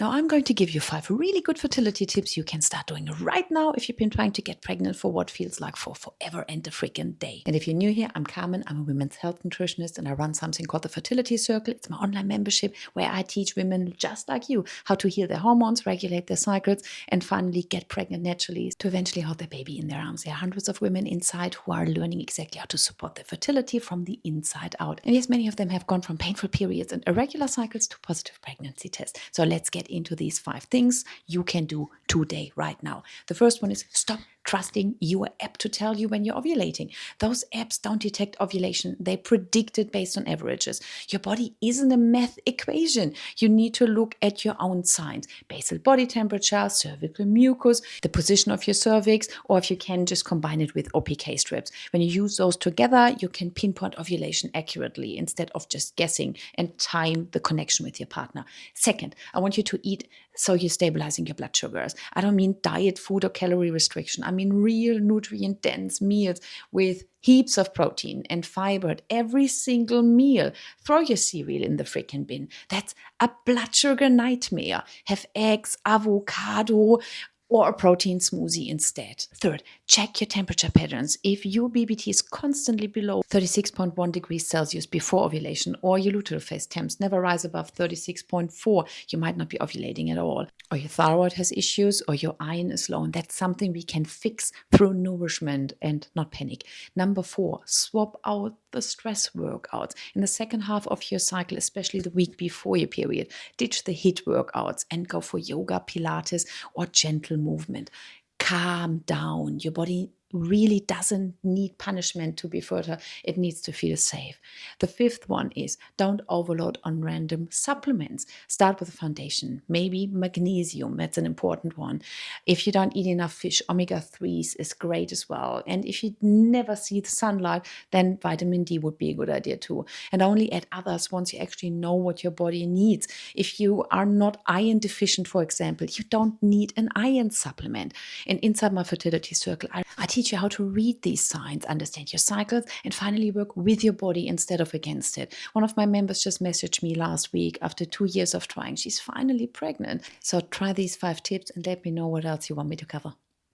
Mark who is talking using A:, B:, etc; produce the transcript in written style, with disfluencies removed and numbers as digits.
A: Now I'm going to give you 5 really good fertility tips you can start doing right now if you've been trying to get pregnant for what feels like for forever and a freaking day. And if you're new here, I'm Carmen. I'm a women's health nutritionist and I run something called the Fertility Circle. It's my online membership where I teach women just like you how to heal their hormones, regulate their cycles, and finally get pregnant naturally to eventually hold their baby in their arms. There are hundreds of women inside who are learning exactly how to support their fertility from the inside out. And yes, many of them have gone from painful periods and irregular cycles to positive pregnancy tests. So let's get into these 5 things you can do today, right now. The first one is stop trusting your app to tell you when you're ovulating. Those apps don't detect ovulation. They predict it based on averages. Your body isn't a math equation. You need to look at your own signs. Basal body temperature, cervical mucus, the position of your cervix, or if you can just combine it with OPK strips. When you use those together, you can pinpoint ovulation accurately instead of just guessing and time the connection with your partner. Second, I want you to eat so you're stabilizing your blood sugars. I don't mean diet food or calorie restriction. I mean real nutrient-dense meals with heaps of protein and fiber at every single meal. Throw your cereal in the freaking bin. That's a blood sugar nightmare. Have eggs, avocado, or a protein smoothie instead. Third, check your temperature patterns. If your BBT is constantly below 36.1 degrees Celsius before ovulation, or your luteal phase temps never rise above 36.4, you might not be ovulating at all. Or your thyroid has issues, or your iron is low, and that's something we can fix through nourishment and not panic. Number 4, swap out the stress workouts. In the second half of your cycle, especially the week before your period, ditch the HIIT workouts and go for yoga, Pilates, or gentle movement. Calm down. Your body really doesn't need punishment to be fertile. It needs to feel safe. The 5th one is don't overload on random supplements. Start with a foundation, maybe magnesium. That's an important one. If you don't eat enough fish, omega-3s is great as well. And if you never see the sunlight, then vitamin D would be a good idea too. And only add others once you actually know what your body needs. If you are not iron deficient, for example, you don't need an iron supplement. And inside my Fertility Circle, I teach you how to read these signs, understand your cycles, and finally work with your body instead of against it. One of my members just messaged me last week after 2 years of trying. She's finally pregnant. So try these 5 tips and let me know what else you want me to cover.